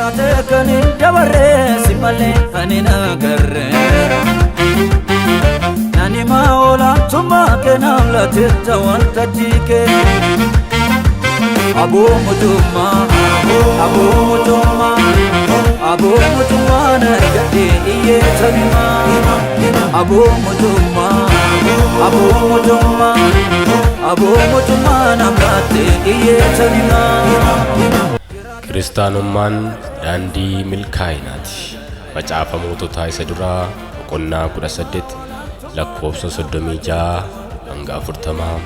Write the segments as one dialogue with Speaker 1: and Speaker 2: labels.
Speaker 1: jiraate kan hin dabarre si malee ani nagarre nani olaantummaa keenaaf lateetta wanta diike aboo mootummaa nargadhe iyyeetanimaa aboo mootummaa namlatte iyyeetanimaa.
Speaker 2: Kiristaanummaan daandii milkaa'inaati. Macaafa moototaa isa duraa boqonnaa 18 lakkoofsa 36 hanga 40.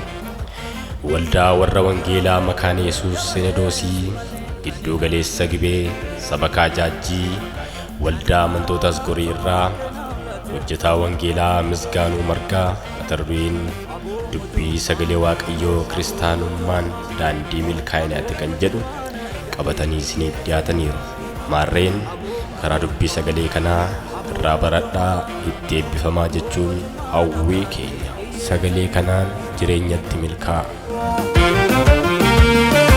Speaker 2: Waldaa warra wangeelaa makaana Yesuus Sinadoosii gidduu galeessa Gibee sabakaa Jaajjii waldaa amantoota Asgorii irraa hojjetaa wangeelaa Misgaanuu Margaa mata dureen dubbii sagalee Waaqayyoo kiristaanummaan daandii milkaa'inaati kan jedhu qabatanii isiniif dhiyaataniiru. Maarreen karaa dubbii sagalee kanaa irraa baradhaa itti eebbifamaa jechuun hawwii keenya. Sagalee kanaan jireenyatti milkaa'a.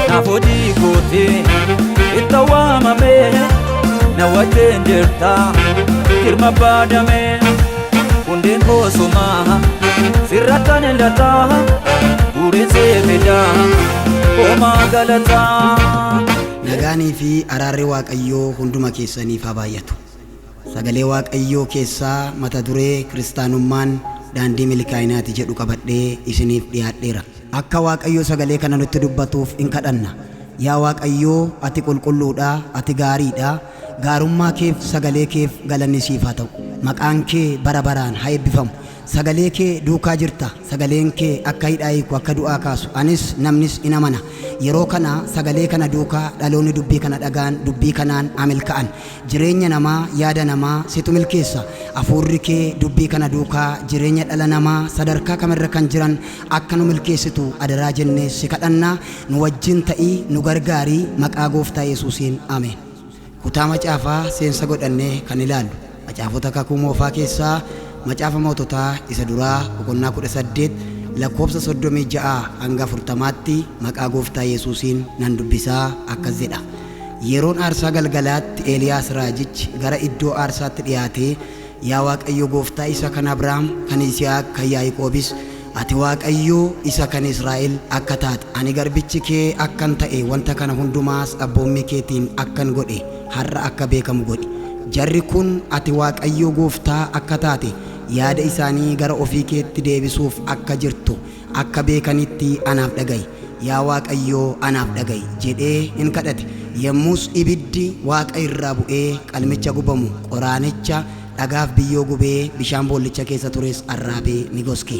Speaker 1: Naafootii kootee itti waamamee na wajjin jirta girma baadamee hundeen koosumaa sirrattan ilataa guuriin seefedaa homaa galataa.
Speaker 3: Nagaanii fi araarri Waaqayyoo hunduma keessaniif haa baay'atu. Sagalee Waaqayyoo keessaa mata duree kiristaanummaan daandii milkaa'inaati jedhu qabadhee isiniif dhiyaadheera. Akka Waaqayyoo sagalee kana nutti dubbatuuf in kadhanna. Yaa Waaqayyoo ati qulqulluudha, ati gaariidha. Gaarummaa keef sagalee keef galanni siif haa ta'u. Maqaan kee bara baraan haa eebbifamu. Sagalee kee duukaa jirta. Sagaleen kee akka hidhaa hiiku akka du'aa kaasu anis namnis in amana. Yeroo kana sagalee kana duukaa dhaloonni dubbii kana dhagaan dubbii kanaan milkaa'an. Jireenya namaa yaada namaa situ milkeessa. Hafuurri kee dubbii kana duukaa jireenya dhala namaa sadarkaa kamirra kan jiran akka nu milkeessitu adaraa jennee si kadhanna. Nu wajjin ta'ii nu gargaarii maqaa gooftaa Yesuusiin ameen. Kutaa macaafaa seensa godhannee kan ilaallu macaafota kakuu moofaa keessaa macaafa moototaa isa duraa boqonnaa 18 lakkoofsa 36 hanga 40tti maqaa gooftaa Yesuusiin nan dubbisaa akkas jedha. Yeroon aarsaa galgalaatti Eeliyaas raajichi gara iddoo aarsaatti dhiyaatee yaa Waaqayyo gooftaa isa kan Abrahaam kan Yisihaaq kan Yaaqoobis ati Waaqayyo isa kan Israa'el akka taate ani garbichi kee akkan ta'e wanta kana hundumaas abboommii keetiin akkan godhe har'a akka beekamu godhi. Jarri kun ati Waaqayyo gooftaa akka taate yaada isaanii gara ofii keetti deebisuuf akka jirtu akka beekanitti anaaf dhaga'i. Yaa Waaqayyo anaaf dhaga'i jedhee in kadhate. Yemmus ibiddi Waaqa irraa bu'ee qalmicha gubamu qoraanicha dhagaaf biyyoo gubee bishaan boollicha keessa tures arraabee ni goske.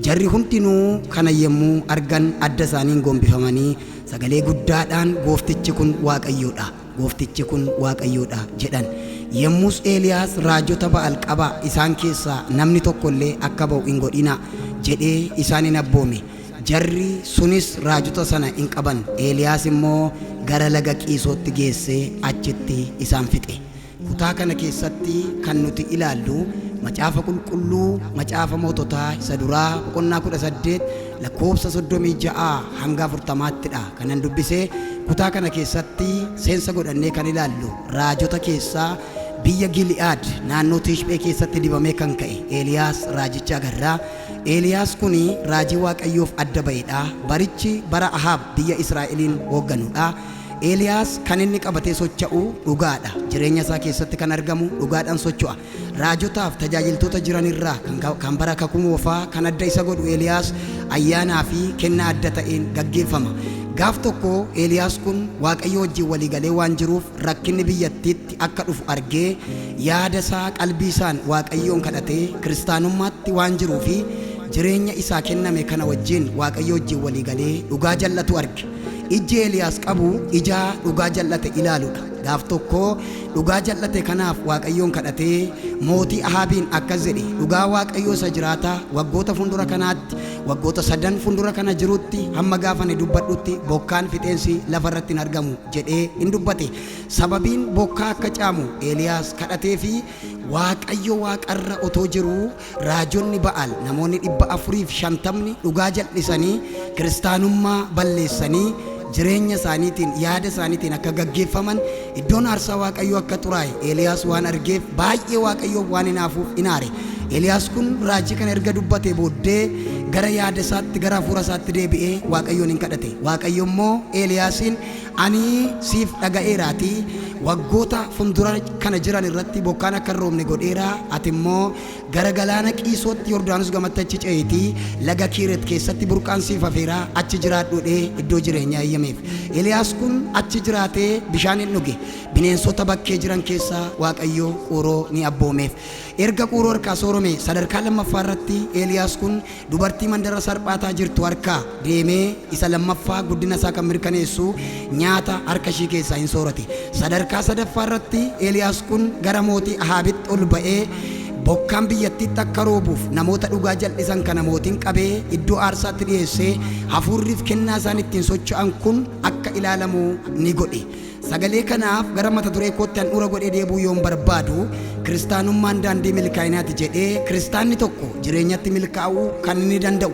Speaker 3: Jarri hundinuu kana yemmuu argan adda isaaniin gombifamanii sagalee guddaadhaan gooftichi kun Waaqayyoodha, gooftichi kun Waaqayyoodha jedhan. Yemmus Eeliyaas raajota Ba'aal qaba isaan keessaa namni tokkollee akka ba'u hin godhina jedhee isaan hin abboome. Jarri sunis raajota sana hin qaban. Eeliyaas immoo gara laga Qiisootti geessee achitti isaan fixe. Kutaa kana keessatti kan nuti ilaallu macaafa qulqulluu macaafa moototaa isa duraa boqonnaa 18 lakkoofsa 36 hanga 40ttidha kanan dubbisee. Kutaa kana keessatti seensa godhannee kan ilaallu raajota keessaa biyya Gili'aad naannoo Tishphee keessatti dibamee kan ka'e Eeliyaas raajicha agarraa. Eeliyaas kuni raajii Waaqayyoof adda ba'edha. Barichi bara Ahaab biyya Israa'eliin hoogganudha. Eeliyaas kan inni qabatee socho'u dhugaadha. Jireenya isaa keessatti kan argamu dhugaadhaan socho'a. Raajotaaf tajaajiltoota jiran irraa kan bara kakuu moofaa kan adda isa godhu Eeliyaas ayyaanaa fi kennaa adda ta'een gaggeeffama. Gaaf tokko Eeliyaas kun Waaqayyo wajjin walii galee waan jiruuf rakkinni biyyattiitti akka dhufu argee yaada isaa qalbii isaan Waaqayyoon kadhatee kiristaanummaatti waan jiruufi jireenya isaa kenname kana wajjin Waaqayyo wajjin walii galee dhugaa jallatu arge. Ijji Eeliyaas qabu ija dhugaa jallate ilaaluudha. Gaaf tokko dhugaa jallate kanaaf Waaqayyoon kadhatee mootii Ahaabiin akkas jedhe, dhugaa Waaqayyoo isa jiraataa waggoota fuuldura kanaatti waggoota 3 fuuldura kana jirutti hamma gaafane dubbadhutti bokkaan fixeensi lafarratti hin argamu jedhee hin dubbate. Sababiin bokkaa akka caamu Eeliyaas kadhatee fi Waaqayyo waaqarra otoo jiru raajonni Ba'aal namoonni 450 dhugaa jal'isanii kiristaanummaa balleessanii jireenya isaaniitiin yaada isaaniitiin akka gaggeeffaman iddoon aarsaa waaqayyoo akka xuraa'e Eeliyaas waan argeef baay'ee waaqayyoo waan hinaafuuf inaare. Eeliyaas kun raajii kana erga dubbate booddee gara yaada isaatti gara hafuura isaatti deebi'ee waaqayyoon hin kadhate. Waaqayyo immoo Eeliyaasiin ani siif dhaga'eeraatii waggoota fuuldura kana jiran irratti bokkaan akka hin roobne godheera. Ati immoo gara galaana Qiisootti Yordaanos gamatti achi ce'iitii laga Kiiret keessatti burqaan siif hafeera achi jiraadhuudhee iddoo jireenyaa eeyyameef. Eeliyaas kun achi jiraatee bishaan hin dhuge. Bineensota bakkee jiran keessaa waaqayyo quuroo ni abboomeef. Erga quuroo harkaa soorome sadarkaa lammaffaa irratti Eeliyaas kun dubartii mandara sarphaataa jirtu harkaa deemee isa lammaffaa guddina isaa kan mirkaneessu nyaata harka ishii keessaa hin soorate. Sadarkaa sadaffaa irratti Eeliyaas kun gara mootii Ahaabitti ol ba'ee bokkaan biyyattiitti akka roobuuf namoota dhugaa jal'isan kana mootiin qabee iddoo aarsaatti dhiyeessee hafuurriif kennaa isaan ittiin socho'an kun akka ilaalamu ni godhe. Sagalee kanaaf gara mata duree kootti handhuura godhee deebuu yoon barbaadu kiristaanummaan daandii milkaa'inaati jedhee kiristaanni tokko jireenyatti milkaa'uu kan inni danda'u.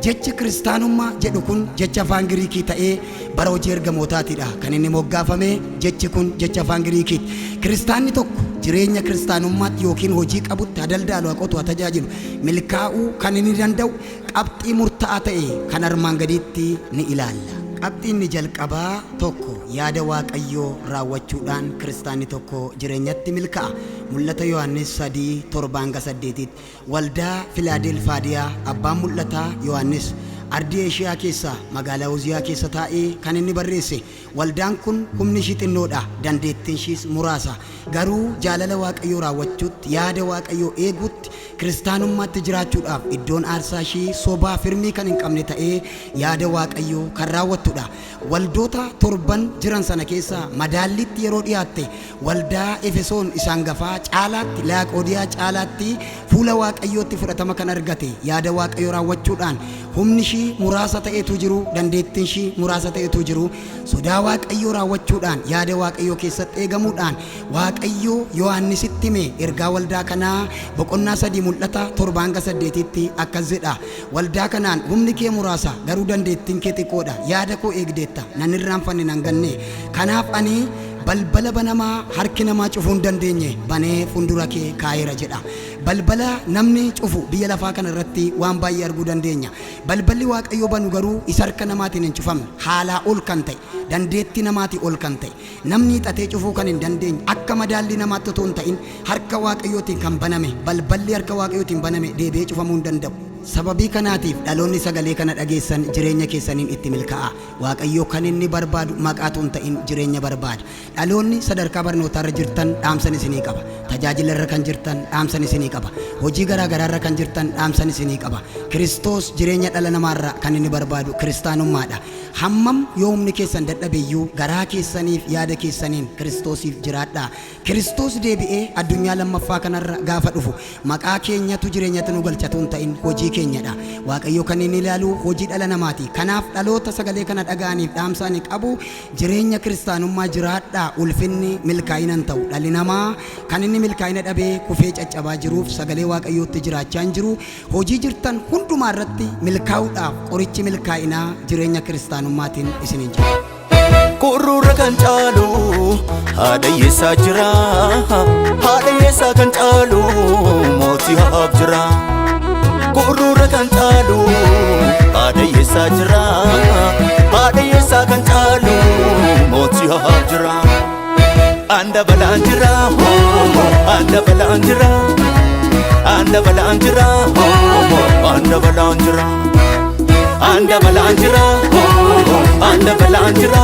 Speaker 3: Jechi kiristaanummaa jedhu kun jecha afaan Giriikii ta'ee bara hojii ergamootaatidha kan inni moggaafame. Jechi kun jecha afaan Giriikiiti. Kiristaanni tokko jireenya kiristaanummaatti yookiin hojii qabutti hadaldaalu haqotu tajaajilu milkaa'uu kan inni danda'u qabxii murtaa'aa ta'e kan armaan gadiitti ni ilaalla. Qabxiin jalqabaa tokko yaada waaqayyoo raawwachuudhaan kiristaanni tokko jireenyatti milkaa'a. Mul'ata Yohaannis 3:7 waldaa Filaadelfiyaa abbaan mul'ataa Yohaannis ardii Eeshiyaa keessa magaalaa Uziyaa keessa taa'ee kan inni barreesse. Waldaan kun humni ishii xinnoodha, dandeettiin ishiis muraasa. Garuu jaalala waaqayyoo raawwachuutti yaada waaqayyoo eeguutti kiristaanummaatti jiraachuudhaaf iddoon aarsaa ishii sobaa firmii kan hin qabne ta'ee yaada waaqayyoo kan raawwattudha. Waldoota torban jiran sana keessa madaallitti yeroo dhiyaatte waldaa Efesoon isaan gafaa caalaatti Laaqoodiyaa caalaatti fuula waaqayyootti fudhatama kan argate yaada waaqayyoo raawwachuudhaan humni ishii muraasa ta'etu jiru, dandeettiin ishii muraasa ta'etu jiru. Sodaa waaqayyoo raawwachuudhaan yaada waaqayyoo keessatti eegamuudhaan waaqayyoo Yohaannisitti hime ergaa waldaa kanaa boqonnaa 3 mul'ata 7-8tti akkas jedha. Waldaa kanaan humni kee muraasa garuu dandeettiin kee xiqqoodha. Yaada koo eegdeetta nan irraanfanne nan ganne. Kanaaf ani balbala banamaa harki namaa cufuu hin dandeenye banee fuuldura kee kaa'eera jedha. Balbala namni cufu biyya lafaa kana irratti waan baay'ee arguu dandeenya. Balballi waaqayyoo banu garuu isa harka namaatiin hin cufamne, haalaa ol kan ta'e, dandeettii namaatii ol kan ta'e, namni hixatee cufuu kan hin dandeenye, akka madaalli namaatti otoo hin ta'in harka waaqayyootiin kan baname, balballi harka waaqayyootiin baname deebi'ee cufamuu hin danda'u. Sababii kanaatiif dhaloonni sagalee kana dhageessan jireenya keessaniin itti milkaa'a. Waaqayyo kan inni barbaadu maqaatu hin ta'in jireenya barbaada. Dhaloonni sadarkaa barnootaarra jirtan dhaamsan isinii qaba. Tajaajila irra kan jirtan dhaamsan isinii qaba. Hojii garaa garaarra kan jirtan dhaamsan isinii qaba. Kiristoos jireenya dhala namaarra kan inni barbaadu kiristaanummaadha. Hammam yoo humni keessan dadhabeeyyuu garaa keessaniif yaada keessaniin Kiristoosiif jiraadha. Kiristoos deebi'ee addunyaa lammaffaa kanarra gaafa dhufu maqaa keenyatu jireenyatti nu galchatu hin ta'in hojii keenyadha. Waaqayyo kan inni ilaalu hojii dhala namaati. Kanaaf dhaloota sagalee kana dhaga'aniif dhaamsaanii qabu jireenya kiristaanummaa jiraadha. Ulfinni milkaa'ina hin ta'u. Dhalli namaa kan inni milkaa'ina dhabee kufee caccabaa jiruuf sagalee waaqayyootti jiraachaa hin jiru. Hojii jirtan hundumaa irratti milkaa'uudhaaf qorichi milkaa'inaa jireenya kiristaanummaatiin isiniin jira.
Speaker 1: Kurura kan caalu haadha hiyyeessaa jira, haadha hiyyeessaa kan caalu mootii haaf jira. Kurura kan caalu haadha hiyyeessaa jira, haadha hiyyeessaa kan caalu mootii haaf jira. Anda balaan jira, anda balaan jira, anda balaan jira, anda balaan jira. Anda balanjira, anda balanjira,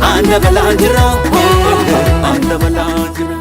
Speaker 1: anda balanjira, anda balanjira.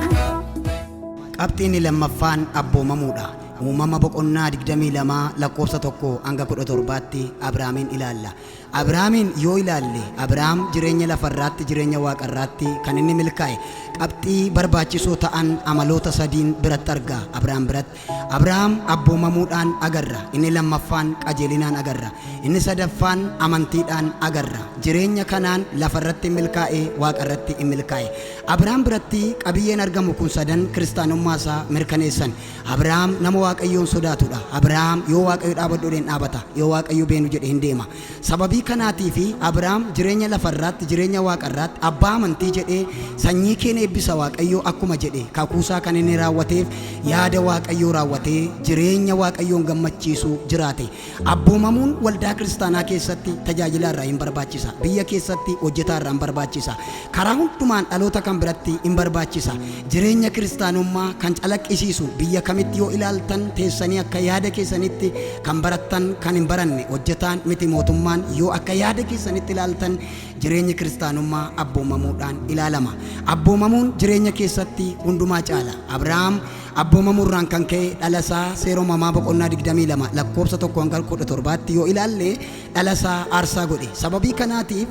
Speaker 3: Qabxiin lammaffaan abboomamuudha. Uumama boqonnaa 22 lakkoofsa 1-17tti Abrahaamiin ilaalla. Abrahaamiin yoo ilaalle Abrahaam jireenya lafarraatti jireenya waaqarraatti kan inni milkaa'e qabxii barbaachisoo ta'an amaloota sadiin biratti arga. Abrahaam biratti Abrahaam abboomamuudhaan agarra. Inni lammaffaan qajeelinaan agarra. Inni sadaffaan amantiidhaan agarra. Jireenya kanaan lafarratti milkaa'e waaqarratti milkaa'e. Abrahaam biratti qabiyyeen argamu kun sadan kiristaanummaa isaa mirkaneessan. Abrahaam nama waaqayyoon sodaatudha. Abrahaam yoo waaqayyo dhaabadhu jedheen dhaabata, yoo waaqayyo beenu jedhe hin deema. Sababii sababii kanaatii fi Abrahaam jireenya lafarraatti jireenya waaqarraatti abbaa amantii jedhee sanyii keenya eebbisa Waaqayyoo akkuma jedhe kakuusaa kan inni raawwateef yaada Waaqayyoo raawwatee jireenya Waaqayyoon gammachiisu jiraate. Abboomamuun waldaa kiristaanaa keessatti tajaajila irraa hin barbaachisa. Biyya keessatti hojjetaa irraa hin barbaachisa. Karaa hundumaan dhaloota kan biratti hin barbaachisa. Jireenya kiristaanummaa kan calaqqisiisu biyya kamitti yoo ilaaltan teessanii akka yaada keessanitti kan barattan kan hin baranne hojjetaan miti mootummaan yoo akka yaada keessanitti ilaaltan jireenya kiristaanummaa abboomamuudhaan ilaalama. Abboomamuun jireenya keessatti hundumaa caala. Abrahaam abboomamuurraan kan ka'e dhalasaa seera uumamaa boqonnaa 22 lakkoofsa 1:17 yoo ilaalle dhalasaa aarsaa godhe. Sababii kanaatiif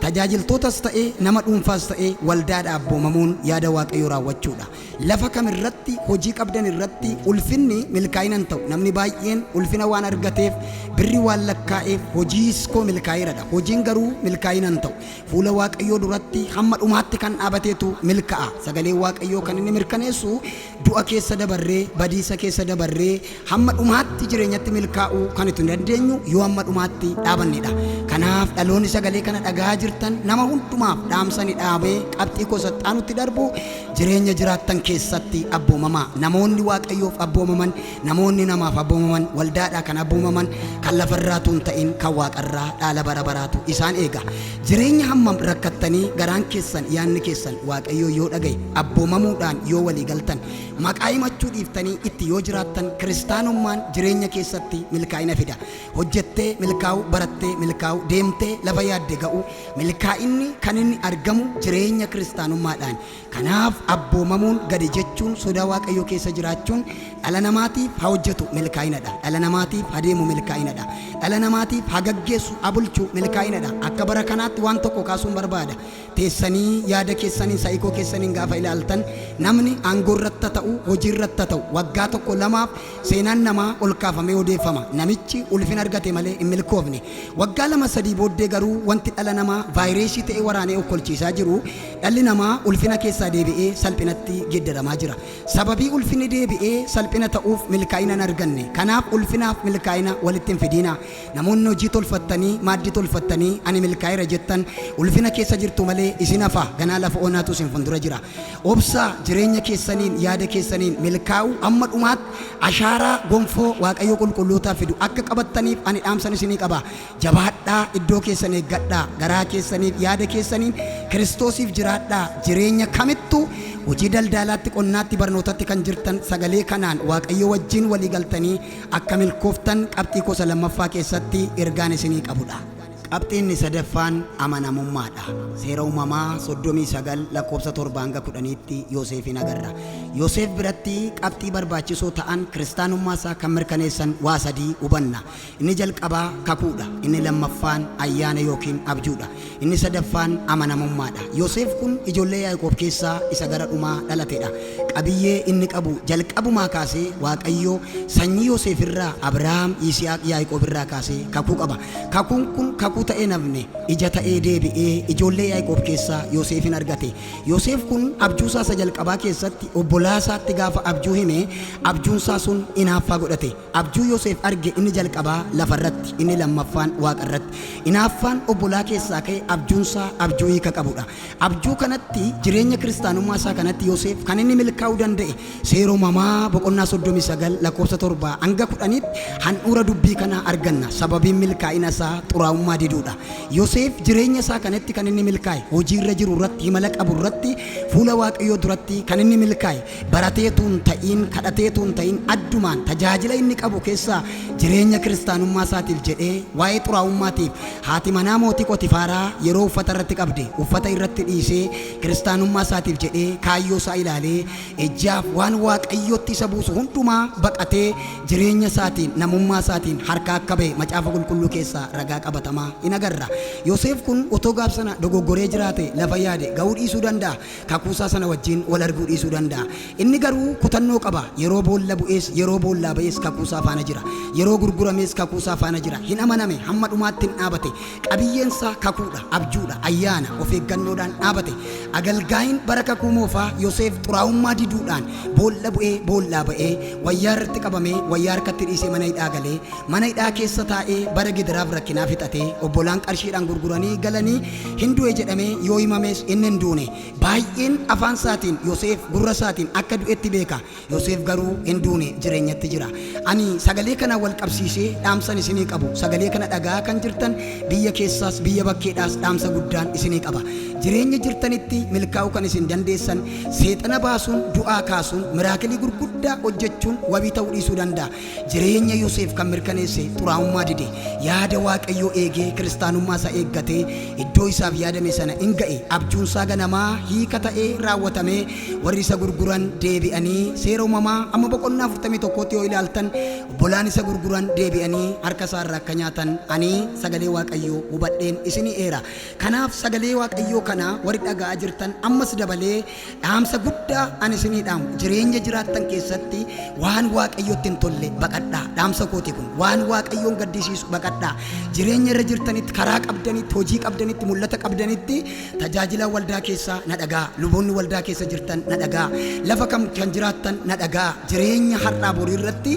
Speaker 3: tajaajiltootas ta'e nama dhuunfaas ta'e waldaadha abboomamuun yaada Waaqayyoo raawwachuudha. Lafa kamirratti hojii qabdan irratti ulfinni milkaa'ina hin ta'u. Namni baay'een ulfina waan argateef birri waan lakkaa'eef hojiis koo milkaa'eeradha. Hojiin garuu milkaa'ina hin ta'u. Fuula Waaqayyoo duratti hamma dhumaatti kan dhaabateetu milkaa'a. Sagalee Waaqayyoo kan inni mirkaneessu du'a keessa dabarree badiisa keessa dabarree hamma dhumaatti jireenyatti milkaa'uu kan itti dandeenyu yoo hamma dhumaatti dhaabannedha. Kanaaf dhaloonni sagalee kana dhagaa jirtan nama hundumaaf dhaamsanii dhaabee qabxii kosaxaanutti darbu jireenya jiraattan keessatti abboomamaa. Namoonni Waaqayyoof abboomaman, namoonni namaaf abboomaman, waldaadhaa kan abboomaman kan lafarraatu hin ta'in kan waaqarraa dhaala bara baraatu isaan eega. Jireenya hammam rakkattanii garaan keessan yaanni keessan Waaqayyoo yoo dhagaye abboomamuudhaan yoo walii galtan maqaa himachuu dhiiftanii itti yoo jiraattan kiristaanummaan jireenya keessatti milkaa'ina fida. Hojjettee milkaa'u, barattee milkaa'u, deemtee lafa yaadde ga'u milkaa'inni kan inni argamu jireenya kiristaanummaadhaan. Kanaaf abboomamuun gadi jechuun sodaa Waaqayyoo keessa jiraachuun dhala namaatiif haa hojjetu milkaa'inadha. Dhala namaatiif haa deemu milkaa'inadha. Dhala namaatiif haa gaggeessu haa bulchu milkaa'inadha. Akka bara kanaatti waan tokko kaasuun barbaada. Teessanii yaada keessaniin saayikoo keessaniin gaafa ilaaltan namni aangoo irratti ta'u hojii irratti ta'u waggaa tokko lamaaf seenaan namaa ol kaafamee odeeffama. Namichi ulfina argate malee hin milkoofne. Waggaa 2-3 booddee garuu wanti dhala namaa vaayirasii ta'e waraanee okkolchiisaa jiru dhalli namaa ulfina keessaa deebi'ee salphinatti geeddaramaa jira. Sababii ulfinni deebi'ee salphina ta'uuf milkaa'ina hin arganne. Kanaaf ulfinaaf milkaa'ina walitti hin fidina. Namoonni hojii tolfattanii maaddii tolfattanii ani milkaa'eera jettan ulfina keessa jirtu malee isin hafa ganaa lafa onaatu isin fuuldura jira. Obsaa jireenya keessaniin yaada keessaniin milkaa'u amma dhumaatti ashaaraa gonfoo Waaqayyoo qulqullootaa fidu akka qabattaniif ani dhaamsan isinii qaba. Jabaadhaa iddoo keessan eeggadhaa garaa keessaniif yaada keessaniin Kiristoosiif jiraadhaa. Jireenya kamittuu hojii daldalaatti qonnaatti barnootatti kan jirtan sagalee kanaan Waaqayyoo wajjin walii galtanii akka milkooftan qabxii gosa lammaffaa keessatti ergaan isinii qabudha. Qabxiin sadaffaan amanamummaadha. Seera uumamaa 39 lakkoofsa 7-10tti Yoosefin agarra. Yoosef biratti qabxii barbaachisoo ta'an kiristaanummaa isaa kan mirkaneessan waa sadii hubanna. Inni jalqabaa kakuudha. Inni lammaffaan ayyaana yookiin abjuudha. Inni sadaffaan amanamummaadha. Yoosef kun ijoollee Yaaqoob keessaa isa gara dhumaa dhalatedha. Qabiyyee inni qabu jalqabumaa kaasee Waaqayyoo sanyii Yoosef irraa Abrahaam, Yisihaaq, Yaaqoob irraa kaasee kakuu qaba. Kakuun kun kakuu ta'ee nafne ija ta'ee deebi'ee ijoollee Yaaqoob keessaa Yoosefin argate. Yoosef kun abjuusaa isa jalqabaa keessatti obbolaa isaatti gaafa abjuu hime abjuunsaa sun inaaffaa godhate. Abjuu Yoosef arge inni jalqabaa lafarratti, inni lammaffaan waaqarratti. Inaaffaan obbolaa keessaa ka'e abjuunsaa abjuu hiika qabudha. Abjuu kanatti jireenya kiristaanummaa isaa kanatti Yoosef kan inni milkaa'uu danda'e seera uumamaa boqonnaa 39 lakkoofsa 7-10tti handhuura dubbii kanaa arganna. Sababiin milkaa'ina isaa xuraa'ummaa diduudha. Yoosef jireenya isaa kanatti kan inni milkaa'e hojii irra jiru irratti himala qabu irratti fuula Waaqayyoo duratti kan inni milkaa'e barateetu hin ta'in kadhateetu hin ta'in addumaan tajaajila inni qabu keessaa jireenya kiristaanummaa isaatiif jedhee waa'ee xuraa'ummaatiif haati manaa mootii Qotifaaraa yeroo uffata irratti qabde uffata irratti dhiisee kiristaanummaa isaatiif jedhee kaayyoo isaa ilaalee ejjaaf waan Waaqayyootti isa buusu hundumaa baqatee jireenya isaatiin namummaa isaatiin harka akka ba'e macaafa qulqulluu keessaa ragaa qabatamaa in agarra. Yoosef kun otoo gaafsana dogoggoree jiraate lafa yaade ga'uu dhiisuu danda'a. Kakuusaa sana wajjin wal arguu dhiisuu danda'a. Inni garuu kutannoo qaba. Yeroo boolla bu'ees yeroo boollaa ba'ees kakuusaa faana jira. Yeroo gurguramees kakuusaa faana jira. Hin amaname hamma dhumaatti hin dhaabate. Qabiyyeensaa kakuudha, abjuudha, ayyaana of eeggannoodhaan dhaabate. Agalgaayin bara kakuu moofaa Yoosef xuraa'ummaa diduudhaan boolla bu'ee boollaa ba'ee wayyaa irratti qabamee wayyaa harkatti dhiisee mana hidhaa galee mana hidhaa keessa taa'ee bara gidiraaf rakkinaa fixatee obbolaan qarshiidhaan gurguranii galanii hin du'e jedhamee yoo himames inni hin duune. Baay'een afaan isaatiin Yoosef gurra isaatiin akka du'etti beeka. Yoosef garuu hin duune jireenyatti jira. Ani sagalee kana wal qabsiisee dhaamsan isinii qabu. Sagalee kana dhagaa kan jirtan biyya keessaas biyya bakkeedhaas dhaamsa guddaan isinii qaba. Jireenya jirtanitti milkaa'uu kan isin dandeessan seexana baasuun du'aa kaasuun miraakilii gurguddaa hojjechuun wabii ta'uu dhiisuu danda'a. Jireenya Yoosef kan mirkaneesse xuraa'ummaa dide yaada Waaqayyoo eegee kiristaanummaa isaa eeggatee iddoo isaaf yaadame sana hin ga'e. Abjuun isaa ganamaa hiika ta'ee raawwatamee warri isa gurguran deebi'anii seera uumamaa amma boqonnaa 41tti yoo ilaaltan obbolaan isa gurguran deebi'anii harka isaa irraa akka nyaatan ani sagalee Waaqayyoo hubadheen isinii eera. Kanaaf sagalee Waaqayyoo kana warri dhaga'aa jirtan ammas dabalee dhaamsa guddaa ani isinii dhaamu. Jireenya jiraattan keessatti waan Waaqayyootti hin tolle baqadhaa. Dhaamsa kooti kun waan Waaqayyoon gaddisiisu baqadhaa. Jireenya irra jirtanitti karaa qabdanitti hojii qabdanitti mul'ata qabdanitti tajaajila waldaa keessaa na dhagaa. Luboonni waldaa keessa jirtan na dhagaa. Lafa kam kan jiraattan na dhagaa. Jireenya har'aa borii irratti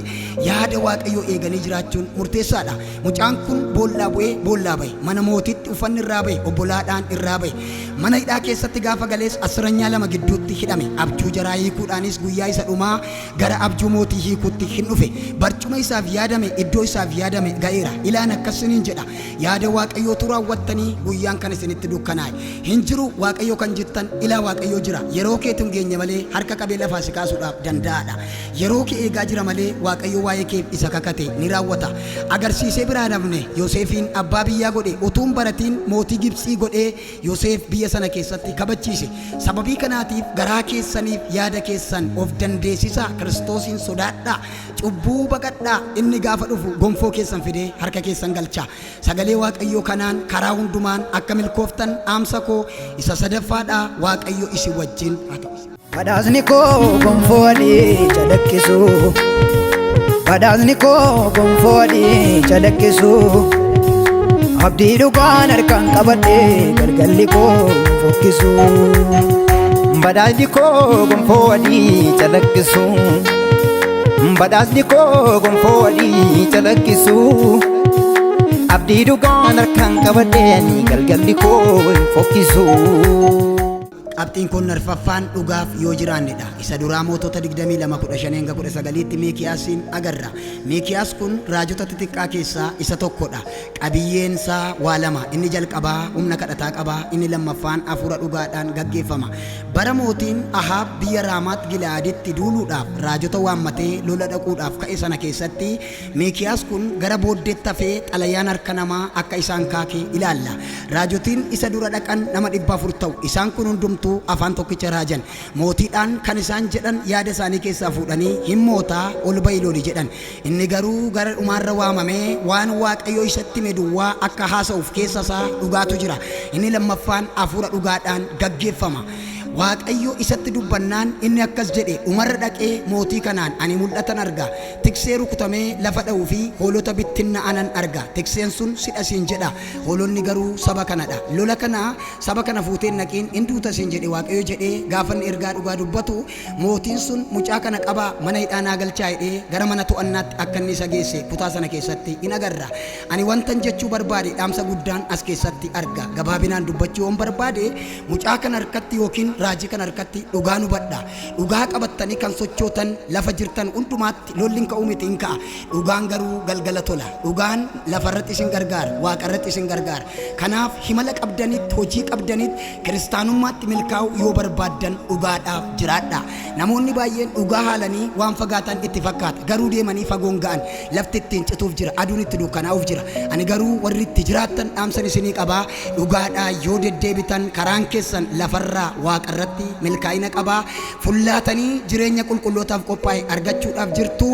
Speaker 3: yaada Waaqayyoo eeganii jiraachuun murteessaadha. Mucaan kun boollaa ba'e mana mootitti uffanni irraa ba'e obbolaadhaan irraa ba'e. Mana hidhaa keessatti gaafa galees asranyaa lama gidduutti hidhame. Abjuu jaraa hiikuudhaanis guyyaa isa dhumaa gara abjuu mootii hiikuutti hin dhufe. Barcuma isaaf yaadame iddoo isaaf yaadame ga'eera. Ilaan akkasiniin jedha. Yaada Waaqayyootu raawwattanii guyyaan kan isinitti dukkanaa'e. Hin jiru Waaqayyoo kan jettan ilaa Waaqayyoo jira. Yeroo keetiin geenye malee harka qabee lafaa si kaasuudhaaf danda'aadha. Yeroo kee eegaa jira malee Waaqayyoo waa'ee kee isa kakate ni raawwata. Agarsiisee biraa dhabne Yoosefiin abbaa biyyaa godhe utuun baratiin mootii Gibxii godhee Yoosef biyya sana keessatti kabachiise. Sababii kanaatiif garaa keessaniif yaada keessan of dandeessisaa. Kiristoosiin sodaadhaa. Cubbuu baqadhaa. Inni gaafa dhufu gonfoo keessan fidee harka keessan galcha. Sagalee Waaqayyoo kanaan karaa hundumaan akka milkooftan dhaamsa koo isa sadaffaadhaa. Waaqayyo isin wajjin haa ta'u.
Speaker 4: Badhaasni koo gonfoo adii calaqqisu. Badhaasni koo gonfoo adii calaqqisu. Abdii dhugaan harkaan qabadhee galgalli koo fokkisu. Badhaasni koo gonfoo adii calaqqisu. Badhaasni koo gonfoo adii calaqqisu. Abdii dhugaan harkaan qabadhee galgalli koo fokkisu.
Speaker 3: Qabxiin kun narfaffaan dhugaaf yoo jiraannedha. Isa duraa mootota 22:15-19tti Miikiyaasiin agarra. Miikiyaas kun raajota xixiqqaa keessaa isa tokkodha. Qabiyyeen isaa waa lama. Inni jalqabaa humna kadhataa qaba. Inni lammaffaan hafuura dhugaadhaan gaggeeffama. Bara mootiin Ahaab biyya Raamaat Gilaaditti duuluudhaaf raajota waammatee lola dhaquudhaaf ka'e sana keessatti Miikiyaas kun gara booddeetti hafee xalayaan harka namaa akka isaan kaake ilaalla. Raajotiin isa dura dhaqan nama 400 ta'u. Isaan kun hundumtuu afaan tokkicha raajan. Mootiidhaan kan isaan jedhan yaada isaanii keessaa fuudhanii hin mootaa ol ba'i loli jedhan. Inni garuu gara dhumaarra waamamee waan Waaqayyoo isatti hime duwwaa akka haasa'uuf keessa isaa dhugaatu jira. Inni lammaffaan hafuura dhugaadhaan gaggeeffama. Waaqayyo isatti dubbannaan inni akkas jedhe umarra dhaqee mootii kanaan ani mul'atan arga. Tiksee rukutamee lafa dha'uu fi hoolota bittinna'anan arga. Tikseen sun sidhasiin jedha. Hoolonni garuu saba kanadha. Lola kana saba kana fuuteen naqiin hinduuta siin jedhe Waaqayyo jedhee gaafanni ergaa dhugaa dubbatu mootiin sun mucaa kana qaba mana hidhaa naa galchaa jedhee gara mana to'annaatti akka inni isa geesse kutaa sana keessatti in agarra. Ani wantan jechuu barbaade dhaamsa guddaan as keessatti arga. Gabaabinaan dubbachuu yoon barbaade mucaa kana harkatti yookiin raajii kan harkatti dhugaa nu badha. Dhugaa qabattanii kan sochootan lafa jirtan hundumaatti lolliin ka'uu miti hin ka'a. Dhugaan garuu galgala tola. Dhugaan lafarratti isin gargaara. Waaqarratti isin gargaara. Kanaaf himala qabdanitti hojii qabdanitti kiristaanummaatti milkaa'uu yoo barbaaddan dhugaadhaaf jiraadha. Namoonni baay'een dhugaa haalanii waan fagaatan itti fakkaata. Garuu deemanii fagoon ga'an lafti ittiin cituuf jira. Aduun itti dukkanaa'uuf jira. Ani garuu warri itti jiraattan dhaamsan isinii qabaa. Dhugaadhaa yoo deddeebitan karaan keessan lafarraa waaqarratti milkaa'ina qabaa. Fullaatanii jireenya qulqullootaaf qophaa'e argachuudhaaf jirtu.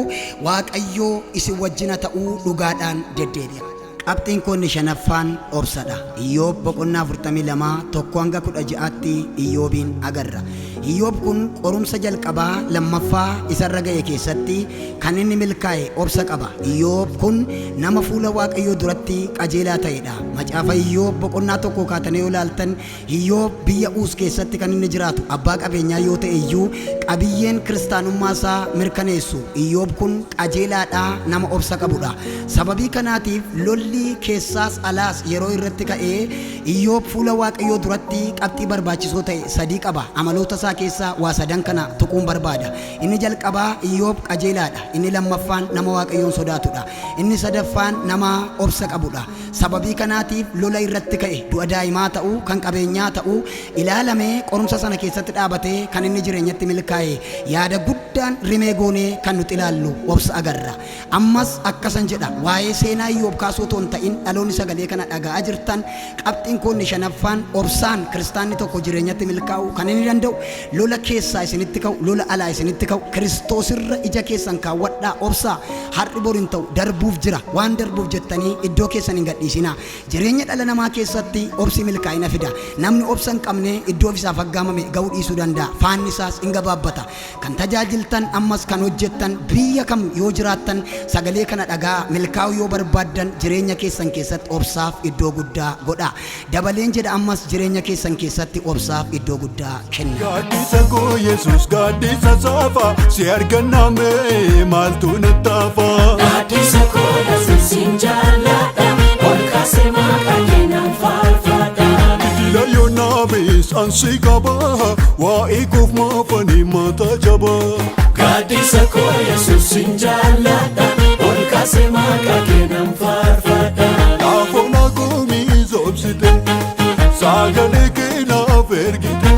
Speaker 3: Waaqayyoo isin wajjina ta'uu dhugaadhaan deddeebi'a. Qabxiin koonni shanaffaan obsadha. Iyyoob boqonnaa 42 1-16tti Iyyoobiin agarra. Iyyoob kun qorumsa jalqabaa lammaffaa isarra ga'e keessatti kan inni milkaa'e obsa qaba. Iyyoob kun nama fuula Waaqayyoo duratti qajeelaa ta'edha. Macaafa Iyyoob boqonnaa 1 kaatanii yoo ilaaltan Iyyoob biyya Uus keessatti kan inni jiraatu abbaa qabeenyaa yoo ta'e iyyuu qabiyyeen kiristaanummaa isaa mirkaneessu. Iyyoob kun qajeelaadhaa nama obsa qabudha. Sababii kanaatiif lolli lolli keessaas alaas yeroo irratti ka'ee Iyyoob fuula Waaqayyoo duratti qabxii barbaachisoo ta'e sadii qaba. Amaloota isaa keessaa waa sadan kana tuquun barbaada. Inni jalqabaa Iyyoob qajeelaadha. Inni lammaffaan nama Waaqayyoon sodaatudha. Inni sadaffaan nama obsa qabudha. Sababii kanaatiif lola irratti ka'e du'a daa'imaa ta'uu kan qabeenyaa ta'uu ilaalamee qorumsa sana keessatti dhaabatee kan inni jireenyatti milkaa'e yaada guddaan rimee goonee kan nuti ilaallu obsa agarra. Ammas akkasan jedha waa'ee seenaa Iyyoob kaasuu otoo hin ta'in dhaloonni sagalee kana dhaga'aa jirtan qabxiin koonni shanaffaan obsaan kiristaanni tokko jireenyatti milkaa'u kan inni danda'u lola keessaa isinitti ka'u lola alaa isinitti ka'u kiristoosirra ija keessan kaawwadhaa obsaa har'i borin ta'u darbuuf jira waan darbuuf jettanii iddoo keessan hin gadhiisinaa. Jireenya dhala namaa keessatti obsi milkaa'ina fida. Namni obsa hin qabne iddoo isaaf aggaamame ga'uu dhiisuu danda'a. Faanni isaas hin gabaabbata. Kan tajaajiltan ammas kan hojjettan biyya kam yoo jiraattan sagalee kana dhagaa milkaa'uu yoo barbaaddan jireenya keessan keessatti obsaaf iddoo guddaa godha. Dabaleen jedha ammas jireenya keessan keessatti obsaaf iddoo guddaa kenna.
Speaker 5: Gaaddisa koo Yesuus gaaddisa saafa si arganname maaltu nattaafa.
Speaker 1: Gaaddisa koo Yesuus hin jaalladha ol kaasee maqaa keenan faarfadha.
Speaker 5: Ilaayoo naamis ansi qaba waa'ee koof maafanii mata jaba.
Speaker 1: Gaaddisa koo Yesuus hin jaalladha ol kaasee maqaa keenan faarfadha.
Speaker 5: Afoola koomii zoobsite sagalee keenaaf ergite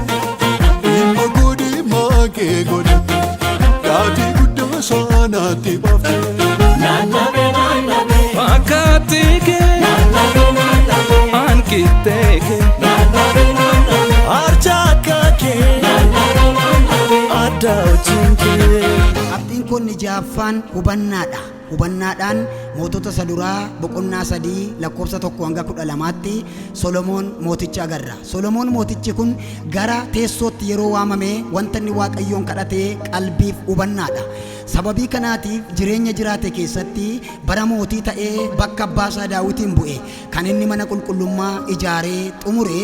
Speaker 5: dhimma godhi maakee godhe gaatii guddaa saanaatti baafte.
Speaker 1: Naannabe naannabe
Speaker 6: Fakkaatti kee
Speaker 1: naannabe naannabe
Speaker 6: hanqitee kee
Speaker 1: naannabe naannabe
Speaker 6: arjaa akka kee
Speaker 1: naannabe naannabe
Speaker 6: adda wajjin kee.
Speaker 3: Qabxiin koonni jaaffaan hubannaadha. Hubannaadhaan mootota saduraa boqonnaa 3 lakkoofsa 1-12tti Solomoon mooticha agarra. Solomoon mootichi kun gara teessootti yeroo waamame wanta inni Waaqayyoon kadhatee qalbiif hubannaadha. Sababii kanaatiif jireenya jiraate keessatti bara mootii ta'ee bakka abbaasaa Daawitiin bu'e kan inni mana qulqullummaa ijaaree xumure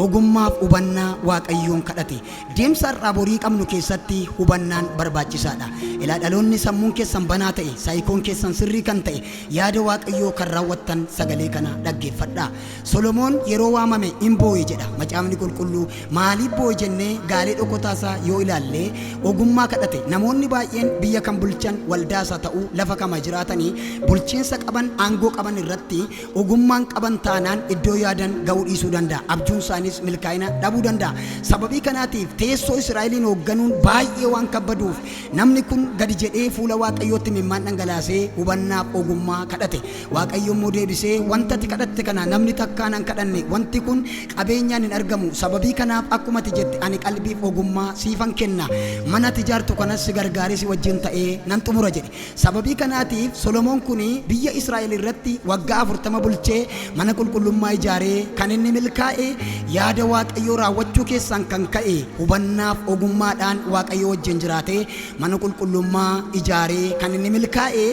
Speaker 3: ogummaaf hubannaa Waaqayyoon kadhate. Deemsa har'aa borii qabnu keessatti hubannaan barbaachisaadha. Ilaa dhaloonni sammuun keessan banaa ta'e saayikoon keessan sirrii kan ta'e yaada Waaqayyoo kan raawwattan sagalee kana dhaggeeffadhaa. Solomoon yeroo waamame hin boo'e jedha macaafni qulqulluu. Maaliif boo'e jennee gaalee dhokotaasaa yoo ilaalle ogummaa kadhate. Namoonni baay'een biyya kan bulchan waldaasa ta'uu lafa kama jiraatanii bulchiinsa qaban aangoo qaban irratti ogummaan qaban taanaan iddoo yaadan ga'uu dhiisuu danda'a. Abjuun isaaniis milkaa'ina dhabuu danda'a. Sababii kanaatiif teessoo Israa'eliin hoogganuun baay'ee waan kabbaduuf namni kun gadi jedhee fuula Waaqayyootti mimmaan dhangalaasee hubannaaf ogummaa kadhate. Waaqayyo immoo deebisee wanta ati kadhatte kana namni takkaan hin kadhanne wanti kun qabeenyaan hin argamu. Sababii kanaaf akkuma ati jette ani qalbiif ogummaa siifan kenna. Mana ati ijaartu kanas si gargaaree si wajjin ta'ee nan xumura jedhe. Sababii kanaatiif Solomoon kun biyya Israa'el irratti waggaa 40 bulchee mana qulqullummaa ijaaree kan inni milkaa'e yaada Waaqayyoo raawwachuu keessaan kan ka'e hubannaaf ogummaadhaan Waaqayyoo wajjin jiraatee mana qulqullummaa ijaaree kan inni milkaa'e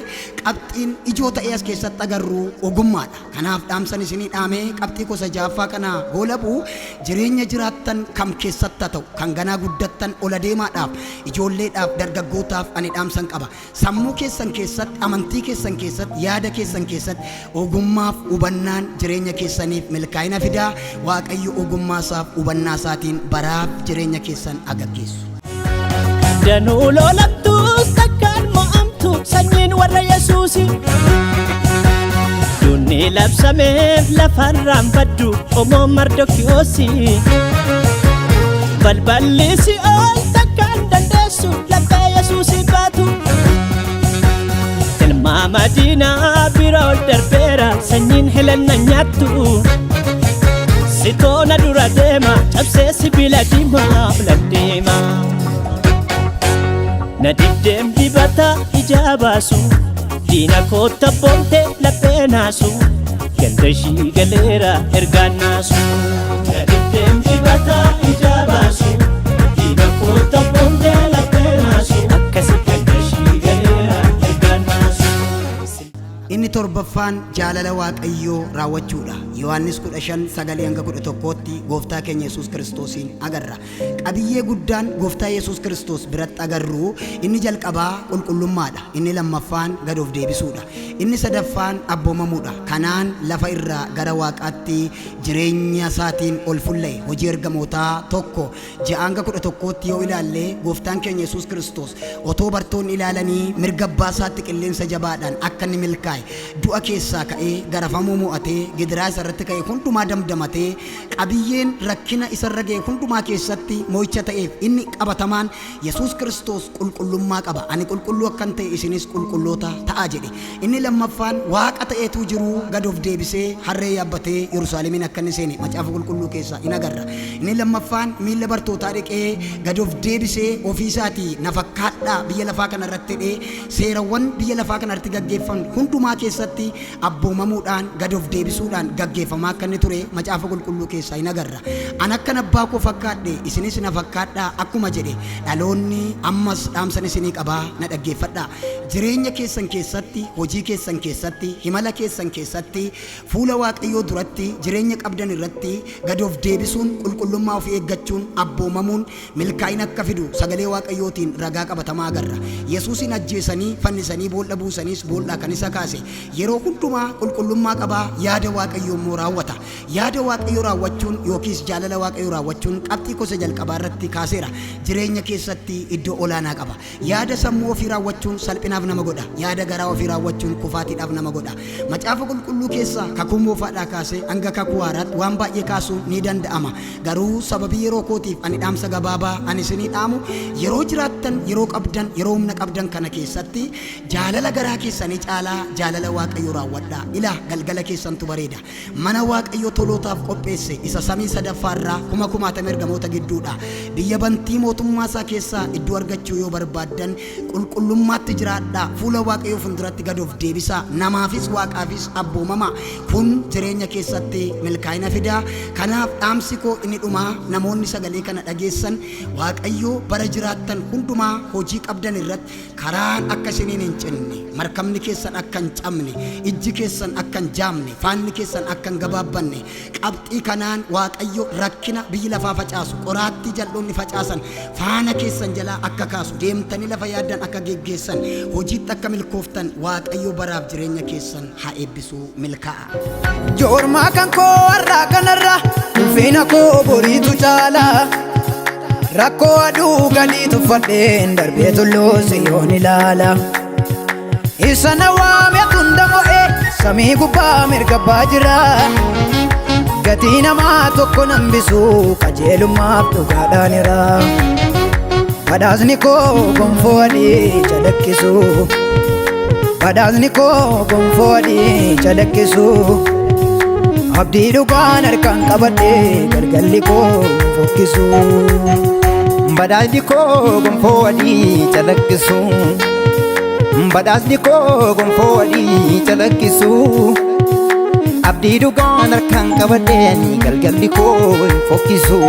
Speaker 3: qabxiin ijoo ta'ee as keessatti agarru ogummaadha. Kanaaf dhaamsan isinii dhaamee qabxii gosa jaaffaa kana goolabu jireenya jiraattan kam keessatti ta'u kan ganaa guddattan ola deemaadhaaf ijoolleedhaaf dargaggootaaf ani dhaamsan qaba. Sammuu keessan keessatti amantii keessan keessatti yaada keessan keessatti ogummaaf hubannaan jireenya keessaniif milkaa'ina fidaa. Waaqayyo ogummaasaaf hubannaatiin baraaf jireenya keessan agaggeessu.
Speaker 7: Danuu lolabtuus takkaan mo'amtu sanyiin warra Yesuusi. Dunni labsameef lafarraan baddu qomoo Mardokiyoosi. Balballi Si'ool takkaan dandeessu laphee Yesuusi baatu. Ilmaa Madiinaa bira ol darbeera sanyiin Helena nyaattu. Sitoona dura deema cabsee sibiila diimaa ol deema. Na diddeem dibata ija baasu diina koota boonte laphee naasu ganda ishii galeera ergaan naasu. Na diddeem dibata ija baasu diina koota boonte laphee naasu akkasi ganda ishii galeera ergaan naasu.
Speaker 3: Inni torbaffaan jaalala Waaqayyoo raawwachuudha. Yohaannis 15 sagalee hanga 11tti gooftaa keenya Yesuus Kiristoosiin agarra. Qabiyyee guddaan gooftaa Yesuus Kiristoos biratti agarru inni jalqabaa qulqullummaadha, inni lammaffaan gad of deebisuudha, inni sadaffaan abboomamuudha. Kanaan lafa irraa gara waaqaatti jireenya isaatiin ol fulla'e. Hojii ergamootaa 1:11 yoo ilaalle gooftaan keenya Yesuus Kiristoos otoo bartoonni ilaalanii mirga abbaa isaatti qilleensa jabaadhaan akka inni milkaa'e du'a keessaa ka'ee garafamuu mo'atee gidiraa irratti ka'e hundumaa damdamatee qabiyyeen rakkina isarra ga'e hundumaa keessatti mo'icha ta'eef inni qabatamaan Yesuus Kiristoos qulqullummaa qaba. Ani qulqulluu akkan ta'e isinis qulqulloota ta'aa jedhe. Inni lammaffaan waaqa ta'eetu jiru gad of deebisee harree yaabbatee Yerusaalemiin akka inni seene macaafa qulqulluu keessaa in agarra. Inni lammaffaan miilla bartootaa dhiqee gad of deebisee ofii isaatii na fakkaadhaa biyya lafaa kana irratti hidhee seerawwan biyya lafaa kana irratti gaggeeffamu hundumaa keessatti abboomamuudhaan gad of deebisuudhaan gaggeeffamaa akka inni ture macaafa qulqulluu keessaa in agarra. An akkan abbaa koo fakkaadhe isinis na fakkaadhaa akkuma jedhe dhaloonni ammas dhaamsan isinii qabaa na dhaggeeffadhaa. Jireenya keessan keessatti, hojii keessan keessatti, himala keessan keessatti, fuula Waaqayyoo duratti jireenya qabdan irratti gad of deebisuun, qulqullummaa ofii eeggachuun, abboomamuun milkaa'ina akka fidu sagalee Waaqayyootiin ragaa qabatamaa agarra. Yesuusin ajjeesanii fannisanii boolla buusaniis boolla kan isa kaase yeroo hundumaa qulqullummaa qabaa, yaada Waaqayyoo immoo raawwata. Yaada Waaqayyoo raawwachuun yookiis jaalala Waaqayyoo raawwachuun qabxii gosa jalqabaa irratti kaaseera. Jireenya keessatti iddoo olaanaa qaba. Yaada sammuu ofii raawwachuun salphinaaf nama godha. Yaada garaa ofii raawwachuun kufaatiidhaaf nama godha. Macaafa qulqulluu keessaa kakuu moofaadhaa kaasee hanga kakuu haaraatti waan baay'ee kaasuun ni danda'ama. Garuu sababii yeroo kootiif ani dhaamsa gabaabaa ani isinii dhaamu yeroo jiraattan, yeroo qabdan, yeroo humna qabdan kana keessatti jaalala garaa keessanii caalaa jaalala Waaqayyoo raawwadhaa. Ilaa galgala keessantu bareeda. Mana Waaqayyoo tolootaaf qopheesse isa samii sadaffaarraa 60,000 ergamoota gidduudha. Biyya bantii mootummaa isaa keessaa iddoo argachuu yoo barbaaddan qulqullummaatti jiraadhaa. Fuula Waaqayyoo fuulduratti gad of deebisaa. Namaafis Waaqaafis abboomama. Kun jireenya keessatti milkaa'ina fidaa. Kanaaf dhaamsi koo inni dhumaa namoonni sagalee kana dhageessan Waaqayyoo bara jiraattan hundumaa hojii qabdan irratti karaan akka isiniin hin cinne, markabni keessan akka hin cabne, ijji keessan akka hin jaamne, faanni keessan akka hin gabaabbanne qabxii kanaan Waaqayyo rakkina biyyi lafaa facaasu, qoraattii jal'oonni facaasan faana keessan jalaa akka kaasu, deemtanii lafa yaaddan akka geggeessan, hojiitti akka milkooftan Waaqayyo baraaf jireenya keessan haa eebbisuu. Milkaa'a.
Speaker 4: Joormaa kan koo har'aa kanarra ulfina koo boriitu caala. Rakkoo aduu galii tuffadheen darbee tulluu Siyoon ilaala. Isa na waame hunda mo'ee samii gubbaa mirga abbaa jira. Gatii namaa tokko nambisu qajeelummaaf dhugaadhaanira. Badhaasni koo gonfoo adii calaqqisu. Badhaasni koo gonfoo adii calaqqisu. Abdii dhugaan harkaan qabadhee galgalli koo fokkisu.
Speaker 8: Badhaasni koo gonfoo adii calaqqisu. Badhaasni koo gonfoo adii calaqqisu. Abdii dhugaan harkaan qabadhee galgalli koo fokkisu.